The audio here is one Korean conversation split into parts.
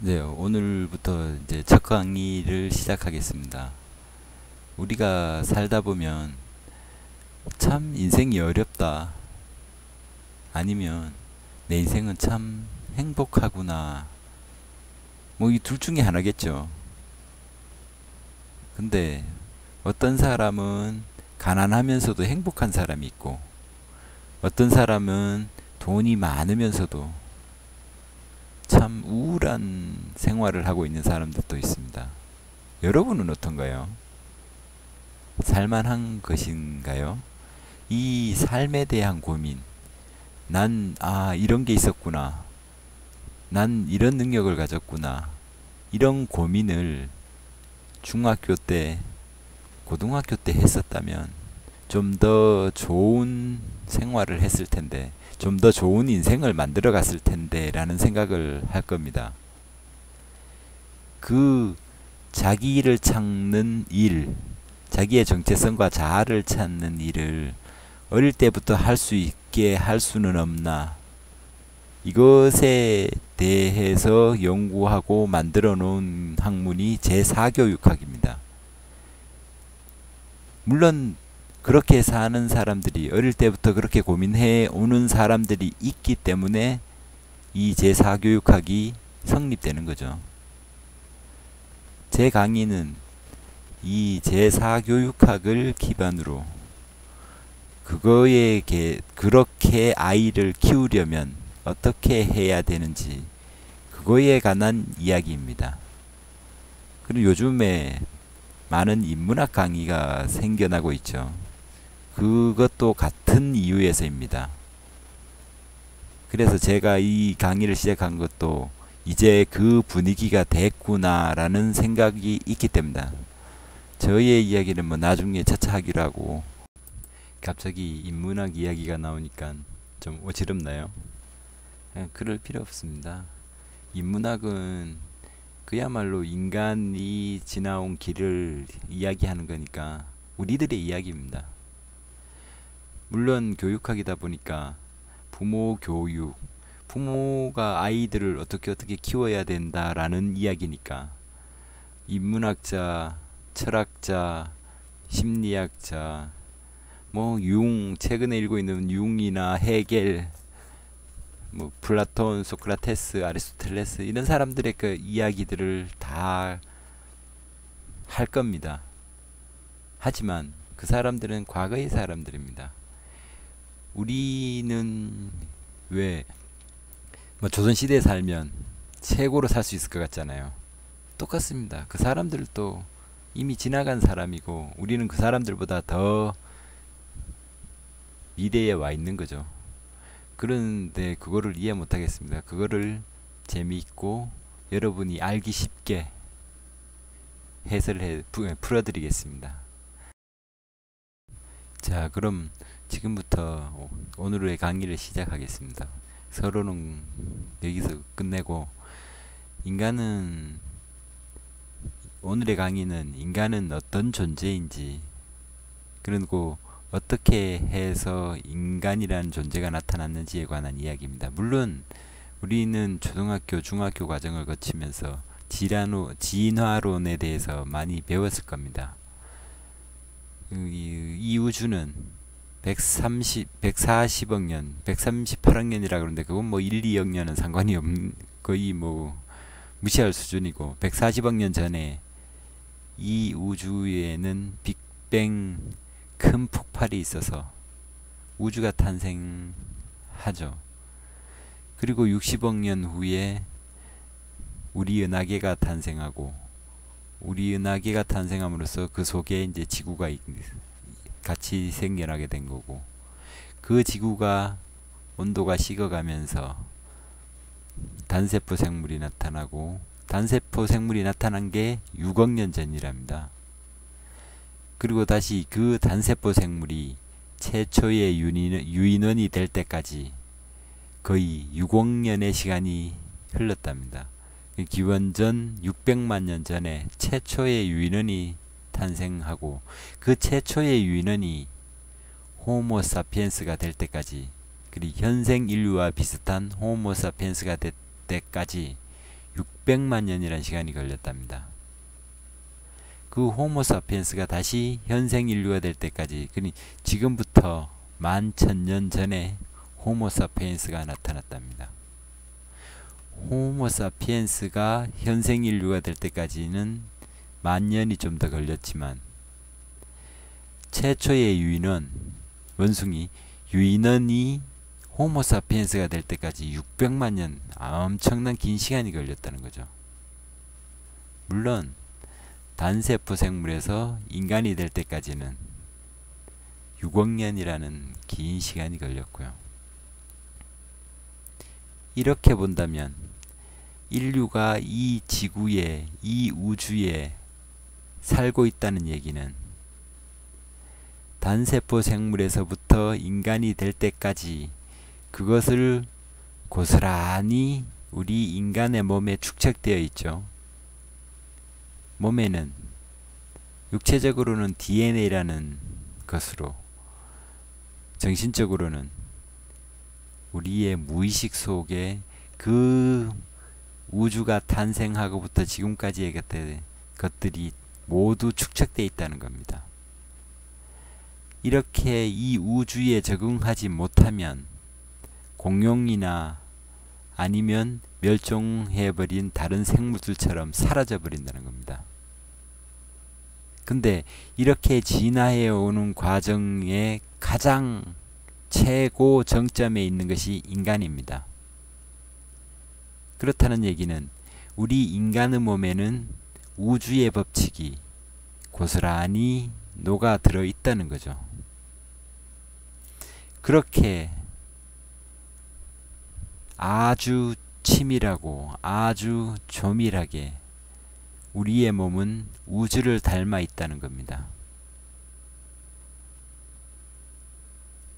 네, 오늘부터 이제 첫 강의를 시작하겠습니다. 우리가 살다 보면 참 인생이 어렵다. 아니면 내 인생은 참 행복하구나. 뭐 이 둘 중에 하나겠죠. 근데 어떤 사람은 가난하면서도 행복한 사람이 있고, 어떤 사람은 돈이 많으면서도 참 우울한 생활을 하고 있는 사람들도 있습니다. 여러분은 어떤가요? 살만한 것인가요? 이 삶에 대한 고민. 이런 게 있었구나. 난 이런 능력을 가졌구나. 이런 고민을 중학교 때, 고등학교 때 했었다면 좀 더 좋은 생활을 했을 텐데, 좀 더 좋은 인생을 만들어 갔을 텐데, 라는 생각을 할 겁니다. 그 자기를 찾는 일, 자기의 정체성과 자아를 찾는 일을 어릴 때부터 할 수 있게 할 수는 없나? 이것에 대해서 연구하고 만들어 놓은 학문이 제4교육학입니다. 물론 그렇게 사는 사람들이 어릴 때부터 그렇게 고민해 오는 사람들이 있기 때문에 이 제4교육학이 성립되는 거죠. 제 강의는 이 제4교육학을 기반으로 그렇게 아이를 키우려면 어떻게 해야 되는지 그거에 관한 이야기입니다. 그리고 요즘에 많은 인문학 강의가 생겨나고 있죠. 그것도 같은 이유에서입니다. 그래서 제가 이 강의를 시작한 것도 이제 그 분위기가 됐구나라는 생각이 있기 때문이다. 저의 이야기는 뭐 나중에 차차 하기로 하고, 갑자기 인문학 이야기가 나오니까 좀 어지럽나요? 그럴 필요 없습니다. 인문학은 그야말로 인간이 지나온 길을 이야기하는 거니까 우리들의 이야기입니다. 물론 교육학이다 보니까 부모 교육, 부모가 아이들을 어떻게 키워야 된다라는 이야기니까 인문학자, 철학자, 심리학자, 최근에 읽고 있는 융이나 헤겔, 플라톤, 소크라테스, 아리스토텔레스 이런 사람들의 그 이야기들을 다 할 겁니다. 하지만 그 사람들은 과거의 사람들입니다. 우리는 왜 조선시대에 살면 최고로 살 수 있을 것 같잖아요. 똑같습니다. 그 사람들도 이미 지나간 사람이고 우리는 그 사람들보다 더 미래에 와 있는 거죠. 그런데 그거를 이해 못 하겠습니다. 그거를 재미있고 여러분이 알기 쉽게 풀어드리겠습니다. 자, 그럼 지금부터 오늘의 강의를 시작하겠습니다. 서론은 여기서 끝내고, 오늘의 강의는 인간은 어떤 존재인지, 그리고 어떻게 해서 인간이라는 존재가 나타났는지에 관한 이야기입니다. 물론 우리는 초등학교, 중학교 과정을 거치면서 진화론에 대해서 많이 배웠을 겁니다. 이 우주는 140억 년, 138억 년이라 그러는데 그건 1, 2억 년은 상관이 거의 무시할 수준이고, 140억 년 전에 이 우주에는 빅뱅 큰 폭발이 있어서 우주가 탄생하죠. 그리고 60억 년 후에 우리 은하계가 탄생하고, 우리 은하계가 탄생함으로써 그 속에 이제 지구가 같이 생겨나게 된 거고, 그 지구가 온도가 식어가면서 단세포 생물이 나타나고, 단세포 생물이 나타난 게 6억 년 전이랍니다. 그리고 다시 그 단세포 생물이 최초의 유인원이 될 때까지 거의 6억 년의 시간이 흘렀답니다. 기원전 600만 년 전에 최초의 유인원이 탄생하고, 그 최초의 유인원이 호모사피엔스가 될 때까지, 그리고 현생 인류와 비슷한 호모사피엔스가 될 때까지 600만 년이라는 시간이 걸렸답니다. 그 호모사피엔스가 다시 현생 인류가 될 때까지, 그러니 지금부터 11,000년 전에 호모사피엔스가 나타났답니다. 호모사피엔스가 현생 인류가 될 때까지는 10,000년이 좀 더 걸렸지만, 최초의 유인원, 원숭이 유인원이 호모사피엔스가 될 때까지 600만 년, 엄청난 긴 시간이 걸렸다는 거죠. 물론 단세포 생물에서 인간이 될 때까지는 6억 년이라는 긴 시간이 걸렸고요. 이렇게 본다면 인류가 이 지구에, 이 우주에 살고 있다는 얘기는 단세포 생물에서부터 인간이 될 때까지 그것을 고스란히 우리 인간의 몸에 축적되어 있죠. 몸에는 육체적으로는 DNA라는 것으로, 정신적으로는 우리의 무의식 속에 그 우주가 탄생하고부터 지금까지의 것들이 모두 축적되어 있다는 겁니다. 이렇게 이 우주에 적응하지 못하면 공룡이나 아니면 멸종해버린 다른 생물들처럼 사라져버린다는 겁니다. 근데 이렇게 진화해 오는 과정의 가장 최고 정점에 있는 것이 인간입니다. 그렇다는 얘기는 우리 인간의 몸에는 우주의 법칙이 고스란히 녹아 들어 있다는 거죠. 그렇게 아주 치밀하고 아주 조밀하게 우리의 몸은 우주를 닮아 있다는 겁니다.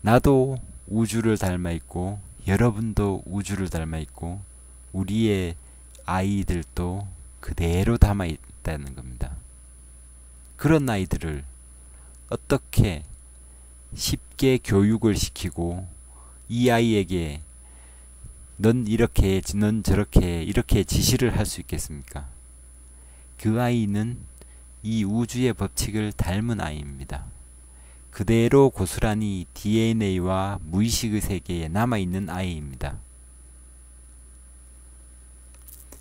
나도 우주를 닮아 있고 여러분도 우주를 닮아 있고 우리의 아이들도 그대로 닮아 있다는 겁니다. 그런 아이들을 어떻게 쉽게 교육을 시키고 이 아이에게 넌 이렇게 해, 넌 저렇게 해, 이렇게 지시를 할 수 있겠습니까? 그 아이는 이 우주의 법칙을 닮은 아이입니다. 그대로 고스란히 DNA와 무의식의 세계에 남아있는 아이입니다.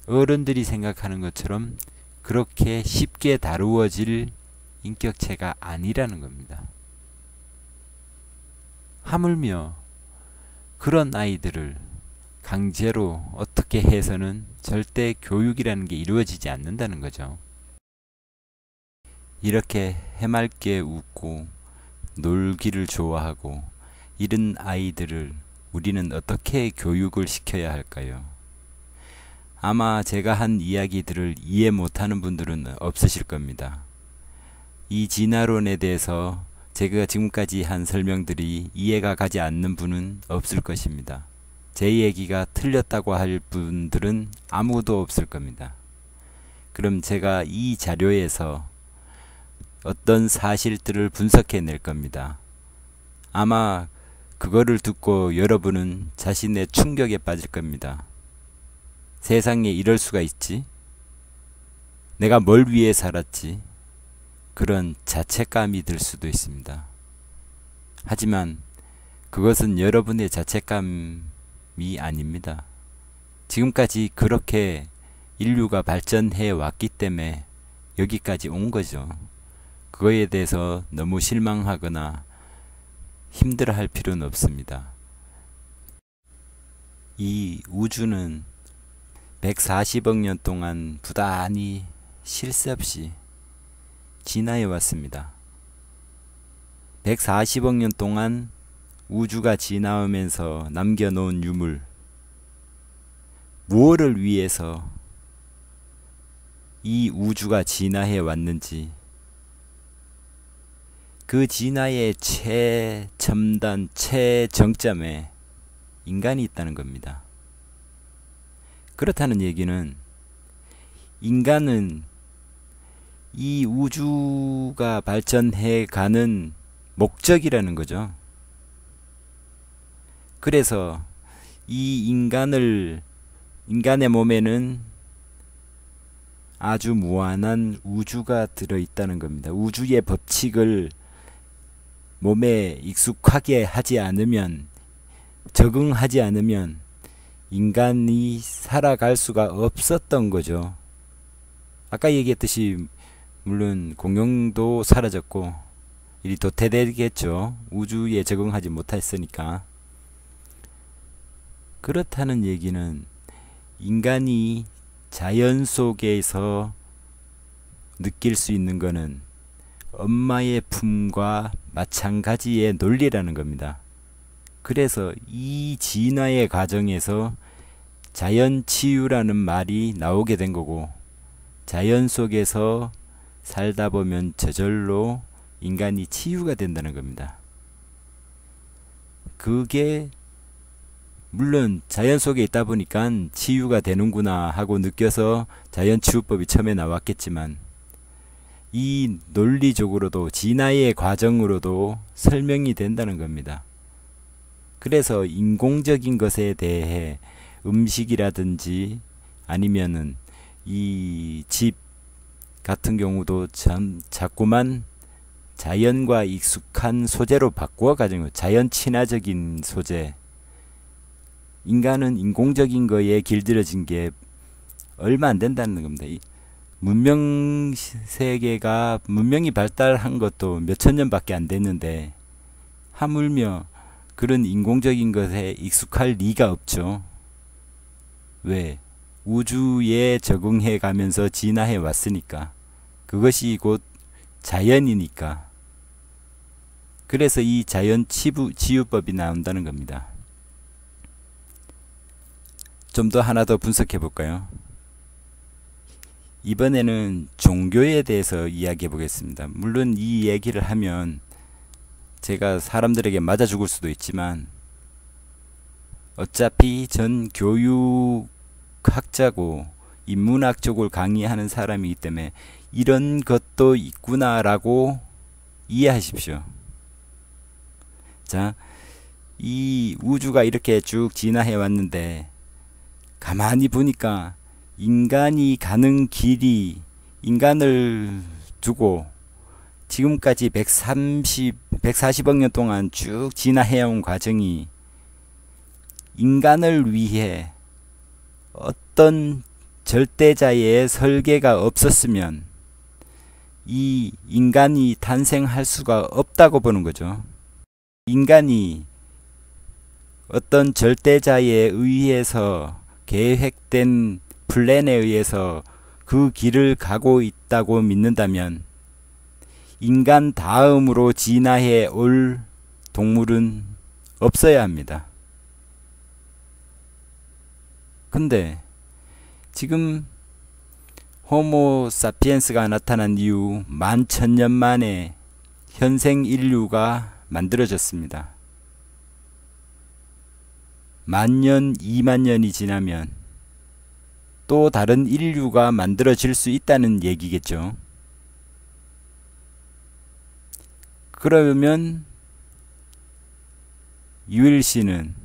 어른들이 생각하는 것처럼 그렇게 쉽게 다루어질 인격체가 아니라는 겁니다. 하물며 그런 아이들을 강제로 어떻게 해서는 절대 교육이라는 게 이루어지지 않는다는 거죠. 이렇게 해맑게 웃고 놀기를 좋아하고 이런 아이들을 우리는 어떻게 교육을 시켜야 할까요? 아마 제가 한 이야기들을 이해 못하는 분들은 없으실 겁니다. 이 진화론에 대해서 제가 지금까지 한 설명들이 이해가 가지 않는 분은 없을 것입니다. 제 얘기가 틀렸다고 할 분들은 아무도 없을 겁니다. 그럼 제가 이 자료에서 어떤 사실들을 분석해 낼 겁니다. 아마 그거를 듣고 여러분은 자신의 충격에 빠질 겁니다. 세상에 이럴 수가 있지? 내가 뭘 위해 살았지? 그런 자책감이 들 수도 있습니다. 하지만 그것은 여러분의 자책감이 아닙니다. 지금까지 그렇게 인류가 발전해 왔기 때문에 여기까지 온 거죠. 그거에 대해서 너무 실망하거나 힘들어할 필요는 없습니다. 이 우주는 140억 년 동안 부단히 쉴 새 없이 진화해 왔습니다. 140억 년 동안 우주가 진화하면서 남겨놓은 유물, 무엇을 위해서 이 우주가 진화해 왔는지, 그 진화의 최첨단, 최정점에 인간이 있다는 겁니다. 그렇다는 얘기는 인간은 이 우주가 발전해 가는 목적이라는 거죠. 그래서 이 인간의 몸에는 아주 무한한 우주가 들어있다는 겁니다. 우주의 법칙을 몸에 익숙하게 하지 않으면, 적응하지 않으면 인간이 살아갈 수가 없었던 거죠. 아까 얘기했듯이 물론 공룡도 사라졌고 일이 도태되겠죠. 우주에 적응하지 못했으니까. 그렇다는 얘기는 인간이 자연 속에서 느낄 수 있는 것은 엄마의 품과 마찬가지의 논리라는 겁니다. 그래서 이 진화의 과정에서 자연 치유라는 말이 나오게 된 거고, 자연 속에서 살다 보면 저절로 인간이 치유가 된다는 겁니다. 그게 물론 자연 속에 있다 보니까 치유가 되는구나 하고 느껴서 자연치유법이 처음에 나왔겠지만, 이 논리적으로도 진화의 과정으로도 설명이 된다는 겁니다. 그래서 인공적인 것에 대해 음식이라든지 아니면은 이 집 같은 경우도 자꾸만 자연과 익숙한 소재로 바꾸어 가지고 자연 친화적인 소재, 인간은 인공적인 거에 길들여진 게 얼마 안 된다는 겁니다. 문명 세계가 문명이 발달한 것도 몇천 년밖에 안 됐는데 하물며 그런 인공적인 것에 익숙할 리가 없죠. 왜? 우주에 적응해 가면서 진화해 왔으니까. 그것이 곧 자연이니까. 그래서 이 자연 치유법이 나온다는 겁니다. 좀 더 하나 더 분석해 볼까요? 이번에는 종교에 대해서 이야기해 보겠습니다. 물론 이 얘기를 하면 제가 사람들에게 맞아 죽을 수도 있지만, 어차피 전 교육학자고 인문학 쪽을 강의하는 사람이기 때문에 이런 것도 있구나라고 이해하십시오. 자, 이 우주가 이렇게 쭉 진화해 왔는데 가만히 보니까 인간이 가는 길이, 인간을 두고 지금까지 140억 년 동안 쭉 진화해온 과정이 인간을 위해 어떤 절대자의 설계가 없었으면 이 인간이 탄생할 수가 없다고 보는 거죠. 인간이 어떤 절대자에 의해서 계획된 플랜에 의해서 그 길을 가고 있다고 믿는다면 인간 다음으로 진화해 올 동물은 없어야 합니다. 근데 지금 호모 사피엔스가 나타난 이후 11,000년 만에 현생 인류가 만들어졌습니다. 10,000년, 20,000년이 지나면 또 다른 인류가 만들어질 수 있다는 얘기겠죠. 그러면 유일신은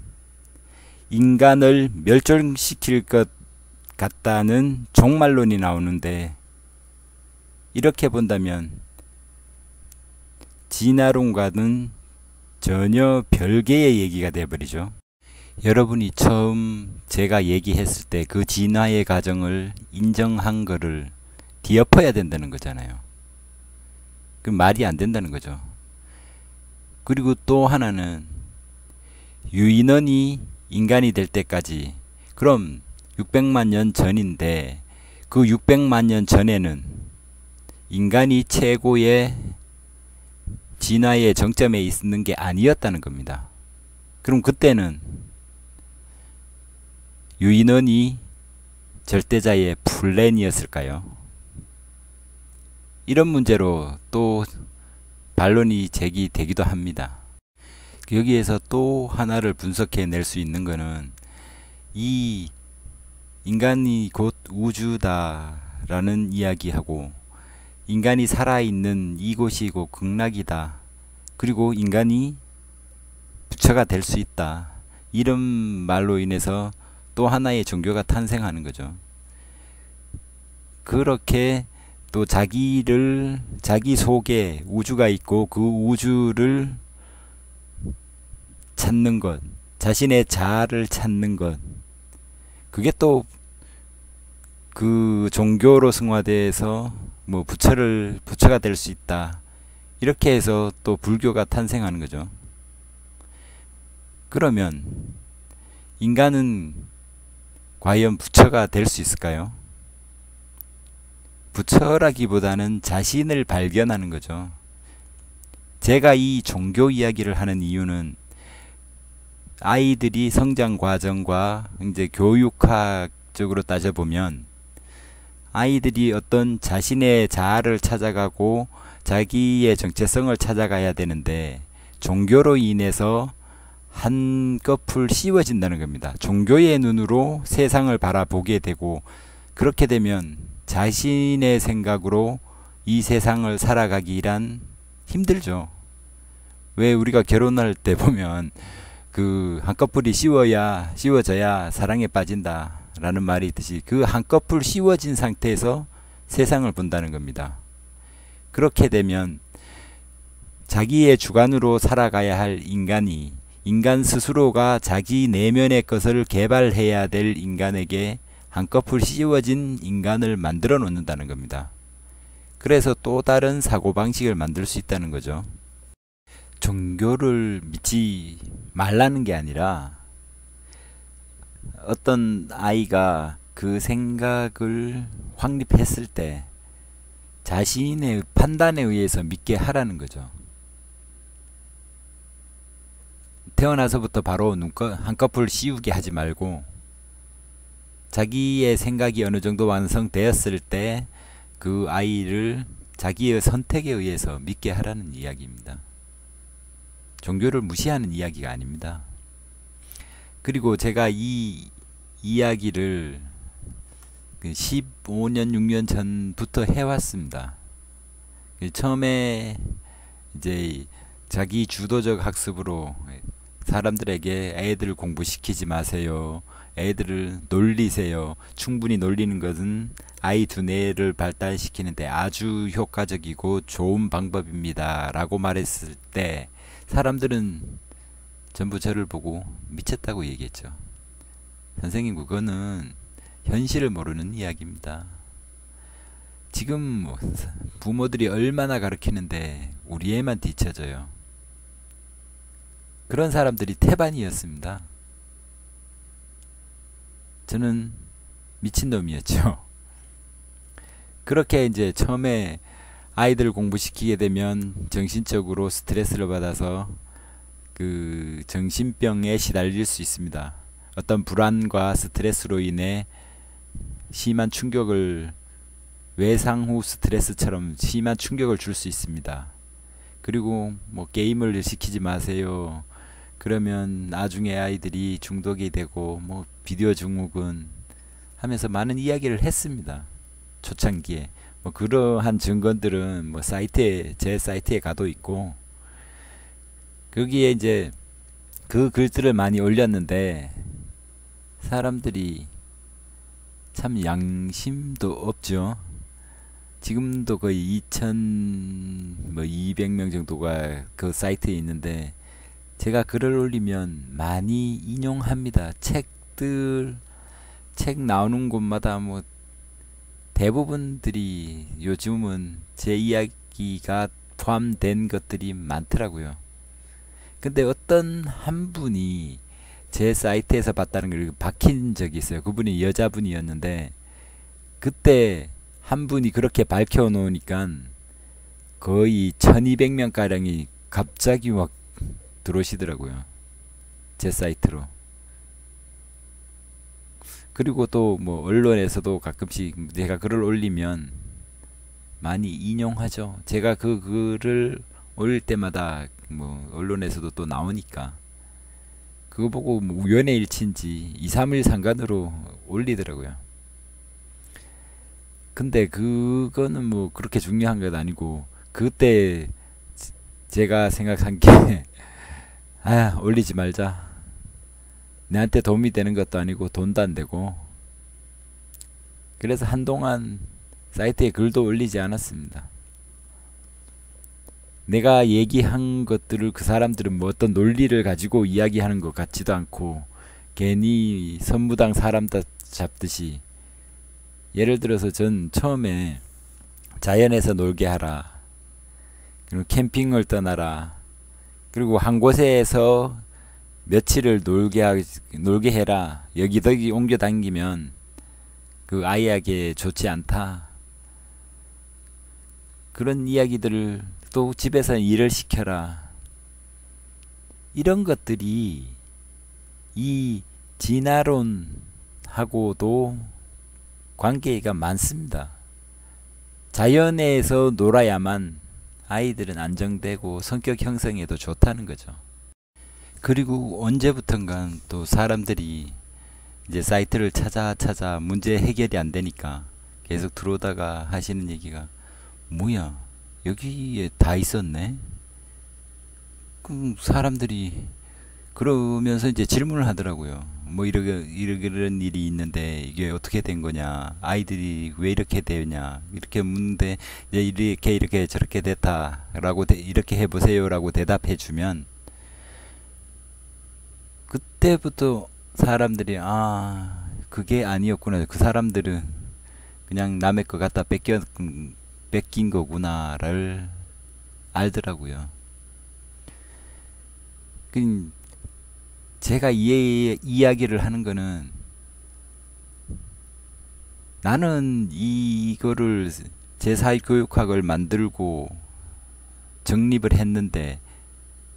인간을 멸종시킬 것 같다는 종말론이 나오는데, 이렇게 본다면 진화론과는 전혀 별개의 얘기가 되어버리죠. 여러분이 처음 제가 얘기했을 때 그 진화의 과정을 인정한 거를 뒤엎어야 된다는 거잖아요. 그 말이 안 된다는 거죠. 그리고 또 하나는 유인원이 인간이 될 때까지, 그럼 600만 년 전인데 그 600만 년 전에는 인간이 최고의 진화의 정점에 있는 게 아니었다는 겁니다. 그럼 그때는 유인원이 절대자의 플랜이었을까요? 이런 문제로 또 반론이 제기되기도 합니다. 여기에서 또 하나를 분석해 낼 수 있는 것은 이 인간이 곧 우주다라는 이야기하고, 인간이 살아있는 이곳이 곧 극락이다, 그리고 인간이 부처가 될 수 있다, 이런 말로 인해서 또 하나의 종교가 탄생하는 거죠. 그렇게 또 자기 속에 우주가 있고 그 우주를 찾는 것, 자신의 자아를 찾는 것, 그게 또 그 종교로 승화돼서 뭐 부처가 될 수 있다. 이렇게 해서 또 불교가 탄생하는 거죠. 그러면 인간은 과연 부처가 될 수 있을까요? 부처라기보다는 자신을 발견하는 거죠. 제가 이 종교 이야기를 하는 이유는 아이들이 성장 과정과 이제 교육학적으로 따져보면 아이들이 어떤 자신의 자아를 찾아가고 자기의 정체성을 찾아가야 되는데 종교로 인해서 한꺼풀 씌워진다는 겁니다. 종교의 눈으로 세상을 바라보게 되고 그렇게 되면 자신의 생각으로 이 세상을 살아가기란 힘들죠. 왜 우리가 결혼할 때 보면 그 한꺼풀이 씌워져야 사랑에 빠진다 라는 말이 있듯이 그 한꺼풀 씌워진 상태에서 세상을 본다는 겁니다. 그렇게 되면 자기의 주관으로 살아가야 할 인간이 인간 스스로가 자기 내면의 것을 개발해야 될 인간에게 한꺼풀 씌워진 인간을 만들어 놓는다는 겁니다. 그래서 또 다른 사고방식을 만들 수 있다는 거죠. 종교를 믿지 말라는 게 아니라 어떤 아이가 그 생각을 확립했을 때 자신의 판단에 의해서 믿게 하라는 거죠. 태어나서부터 바로 한꺼풀 씌우게 하지 말고 자기의 생각이 어느 정도 완성되었을 때 그 아이를 자기의 선택에 의해서 믿게 하라는 이야기입니다. 종교를 무시하는 이야기가 아닙니다. 그리고 제가 이 이야기를 15년, 6년 전부터 해왔습니다. 처음에 이제 자기 주도적 학습으로 사람들에게 애들을 공부시키지 마세요. 애들을 놀리세요. 충분히 놀리는 것은 아이 두뇌를 발달시키는데 아주 효과적이고 좋은 방법입니다. 라고 말했을 때 사람들은 전부 저를 보고 미쳤다고 얘기했죠. 선생님, 그거는 현실을 모르는 이야기입니다. 지금 부모들이 얼마나 가르치는데 우리 애만 뒤쳐져요. 그런 사람들이 태반이었습니다. 저는 미친놈이었죠. 그렇게 이제 처음에 아이들 공부시키게 되면 정신적으로 스트레스를 받아서 그 정신병에 시달릴 수 있습니다. 어떤 불안과 스트레스로 인해 심한 충격을 외상 후 스트레스처럼 심한 충격을 줄 수 있습니다. 그리고 뭐 게임을 시키지 마세요. 그러면 나중에 아이들이 중독이 되고 뭐 비디오 증후군 하면서 많은 이야기를 했습니다. 초창기에. 뭐 그러한 증거들은 뭐 제 사이트에 가도 있고 거기에 이제 그 글들을 많이 올렸는데 사람들이 참 양심도 없죠. 지금도 거의 2,200명 정도가 그 사이트에 있는데 제가 글을 올리면 많이 인용합니다. 책 나오는 곳마다 뭐 대부분들이 요즘은 제 이야기가 포함된 것들이 많더라고요. 근데 어떤 한 분이 제 사이트에서 봤다는 걸 박힌 적이 있어요. 그분이 여자분이었는데 그때 한 분이 그렇게 밝혀 놓으니까 거의 1200명 가량이 갑자기 막 들어오시더라고요. 제 사이트로. 그리고 또 뭐 언론에서도 가끔씩 제가 글을 올리면 많이 인용하죠. 제가 그 글을 올릴 때마다 뭐 언론에서도 또 나오니까 그거 보고 뭐 우연의 일치인지 2, 3일 상관으로 올리더라고요. 근데 그거는 뭐 그렇게 중요한 건 아니고 그때 제가 생각한 게 올리지 말자. 내한테 도움이 되는 것도 아니고 돈도 안 되고. 그래서 한동안 사이트에 글도 올리지 않았습니다. 내가 얘기한 것들을 그 사람들은 뭐 어떤 논리를 가지고 이야기하는 것 같지도 않고 괜히 선무당 사람 잡듯이, 예를 들어서 전 처음에 자연에서 놀게 하라, 그리고 캠핑을 떠나라, 그리고 한 곳에서 며칠을 놀게 해라, 여기저기 옮겨 다니면 그 아이에게 좋지 않다, 그런 이야기들을, 또 집에서 일을 시켜라, 이런 것들이 이 진화론하고도 관계가 많습니다. 자연에서 놀아야만 아이들은 안정되고 성격 형성에도 좋다는 거죠. 그리고 언제부턴가 또 사람들이 이제 사이트를 찾아 문제 해결이 안 되니까 계속 들어오다가 하시는 얘기가, 뭐야, 여기에 다 있었네? 그럼 사람들이 그러면서 이제 질문을 하더라고요. 뭐 이런 일이 있는데 이게 어떻게 된 거냐, 아이들이 왜 이렇게 되냐, 이렇게 묻는데 이제 이렇게 저렇게 됐다라고 이렇게 해보세요라고 대답해 주면, 그때부터 사람들이 그게 아니었구나, 그 사람들은 그냥 남의 거 갖다 뺏긴 거구나를 알더라고요. 제가 이야기를 하는 거는, 나는 이거를 제4교육학을 만들고 정립을 했는데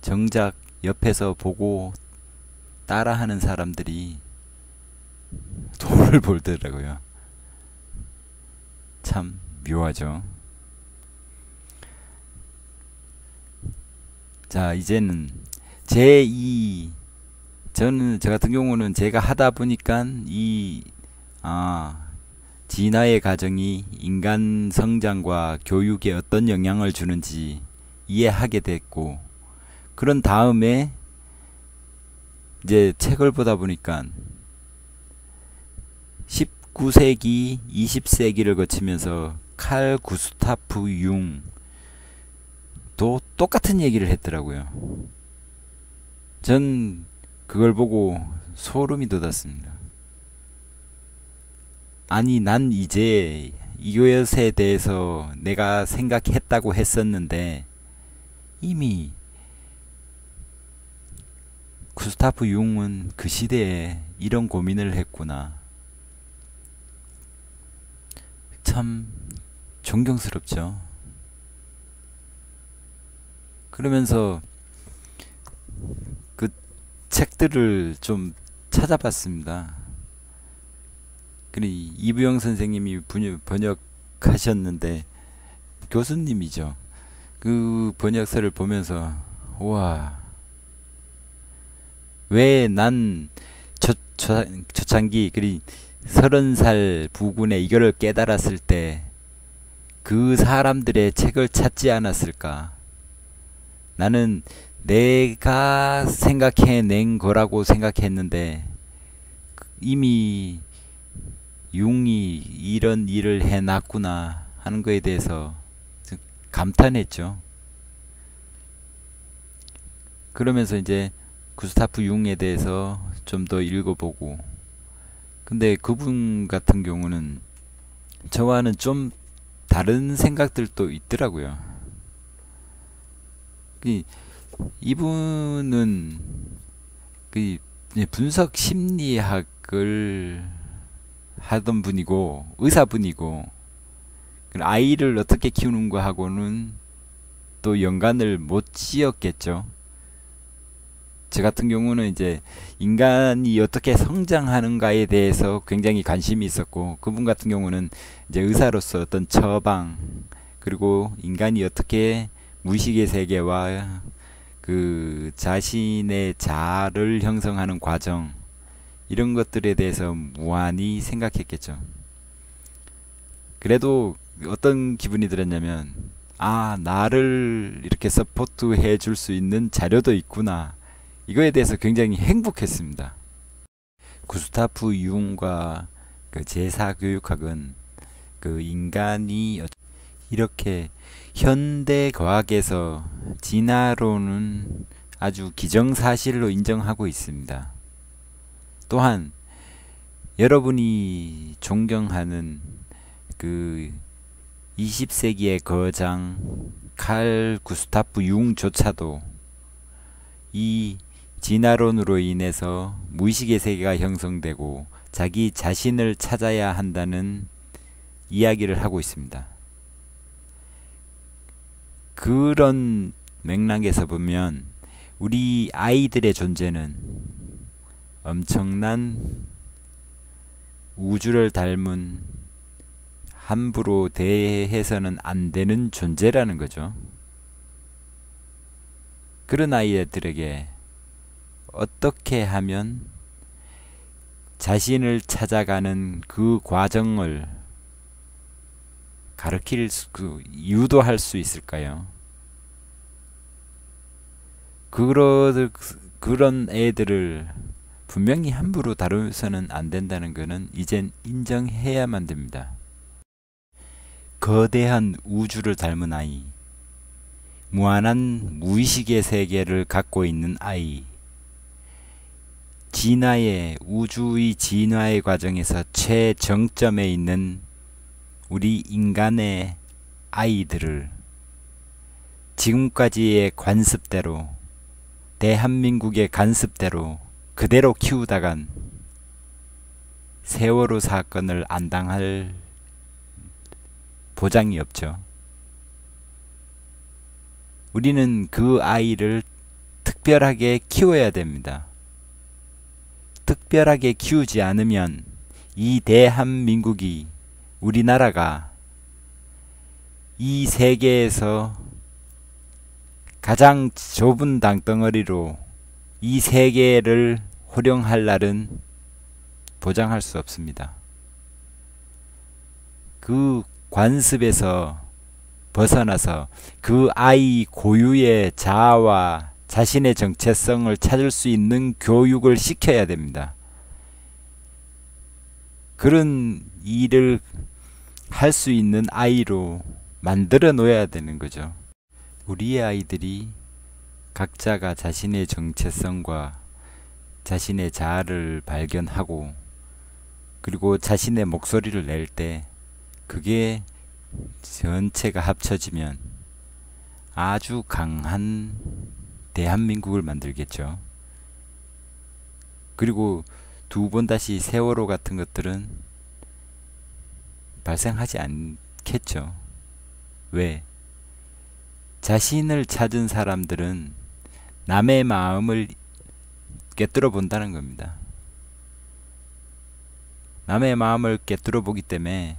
정작 옆에서 보고 따라하는 사람들이 돈을 벌더라고요. 참 묘하죠. 자, 이제는 저 같은 경우는 제가 하다 보니까 진화의 과정이 인간 성장과 교육에 어떤 영향을 주는지 이해하게 됐고, 그런 다음에 이제 책을 보다 보니까 19세기, 20세기를 거치면서 칼 구스타프 융도 똑같은 얘기를 했더라고요. 전 그걸 보고 소름이 돋았습니다. 아니, 난 이제 이것에 대해서 내가 생각했다고 했었는데 이미 구스타프 융은 그 시대에 이런 고민을 했구나. 참 존경스럽죠. 그러면서 그 책들을 좀 찾아봤습니다. 그리고 이부영 선생님이 번역하셨는데, 교수님이죠. 그 번역서를 보면서, 우와, 왜 난 초창기, 그리 30살 부군에 이거를 깨달았을 때 그 사람들의 책을 찾지 않았을까? 나는 내가 생각해낸 거라고 생각했는데 이미 융이 이런 일을 해놨구나 하는 거에 대해서 감탄했죠. 그러면서 이제 구스타프 융에 대해서 좀 더 읽어보고, 근데 그분 같은 경우는 저와는 좀 다른 생각들도 있더라고요. 이분은 분석 심리학을 하던 분이고 의사분이고, 아이를 어떻게 키우는 거하고는 또 연관을 못 지었겠죠. 저 같은 경우는 이제 인간이 어떻게 성장하는가에 대해서 굉장히 관심이 있었고, 그분 같은 경우는 이제 의사로서 어떤 처방, 그리고 인간이 어떻게 무의식의 세계와 그 자신의 자아를 형성하는 과정, 이런 것들에 대해서 무한히 생각했겠죠. 그래도 어떤 기분이 들었냐면, 나를 이렇게 서포트 해줄 수 있는 자료도 있구나, 이거에 대해서 굉장히 행복했습니다. 구스타프 융과 그 제4교육학은 그 인간이 이렇게 현대 과학에서 진화론은 아주 기정사실로 인정하고 있습니다. 또한 여러분이 존경하는 그 20세기의 거장 칼 구스타프 융조차도 이 진화론으로 인해서 무의식의 세계가 형성되고 자기 자신을 찾아야 한다는 이야기를 하고 있습니다. 그런 맥락에서 보면 우리 아이들의 존재는 엄청난 우주를 닮은 함부로 대해서는 안 되는 존재라는 거죠. 그런 아이들에게 어떻게 하면 자신을 찾아가는 그 과정을 가르칠 유도할 수 있을까요? 그런 애들을 분명히 함부로 다루서는 안 된다는 것은 이젠 인정해야만 됩니다. 거대한 우주를 닮은 아이, 무한한 무의식의 세계를 갖고 있는 아이, 우주의 진화의 과정에서 최정점에 있는 우리 인간의 아이들을 지금까지의 관습대로, 대한민국의 관습대로 그대로 키우다간 세월호 사건을 안 당할 보장이 없죠. 우리는 그 아이를 특별하게 키워야 됩니다. 특별하게 키우지 않으면 이 대한민국이, 우리나라가 이 세계에서 가장 좁은 땅덩어리로 이 세계를 호령할 날은 보장할 수 없습니다. 그 관습에서 벗어나서 그 아이 고유의 자아와 자신의 정체성을 찾을 수 있는 교육을 시켜야 됩니다. 그런 일을 할 수 있는 아이로 만들어 놓아야 되는 거죠. 우리의 아이들이 각자가 자신의 정체성과 자신의 자아를 발견하고 그리고 자신의 목소리를 낼 때 그게 전체가 합쳐지면 아주 강한 대한민국을 만들겠죠. 그리고 두 번 다시 세월호 같은 것들은 발생하지 않겠죠. 왜? 자신을 찾은 사람들은 남의 마음을 꿰뚫어 본다는 겁니다. 남의 마음을 꿰뚫어 보기 때문에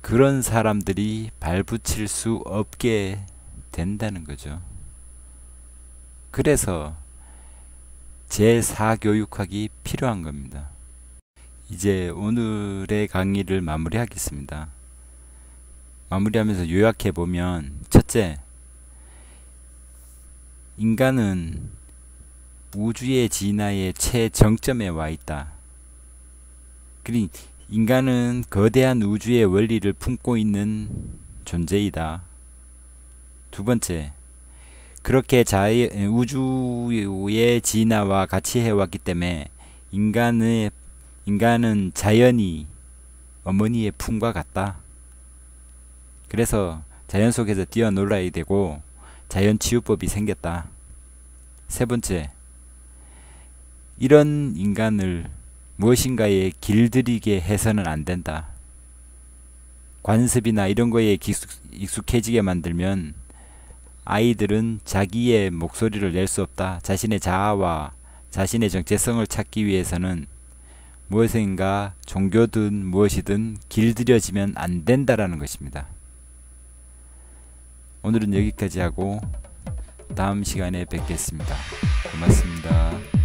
그런 사람들이 발붙일 수 없게 된다는 거죠. 그래서 제4교육학이 필요한 겁니다. 이제 오늘의 강의를 마무리하겠습니다. 마무리하면서 요약해 보면, 첫째, 인간은 우주의 진화의 최정점에 와 있다. 그러니까 인간은 거대한 우주의 원리를 품고 있는 존재이다. 두 번째, 그렇게 우주의 진화와 같이 해왔기 때문에 인간은 자연이 어머니의 품과 같다. 그래서 자연 속에서 뛰어놀아야 되고 자연치유법이 생겼다. 세 번째, 이런 인간을 무엇인가에 길들이게 해서는 안 된다. 관습이나 이런 거에 익숙해지게 만들면 아이들은 자기의 목소리를 낼 수 없다. 자신의 자아와 자신의 정체성을 찾기 위해서는 무엇인가 종교든 무엇이든 길들여지면 안 된다라는 것입니다. 오늘은 여기까지 하고 다음 시간에 뵙겠습니다. 고맙습니다.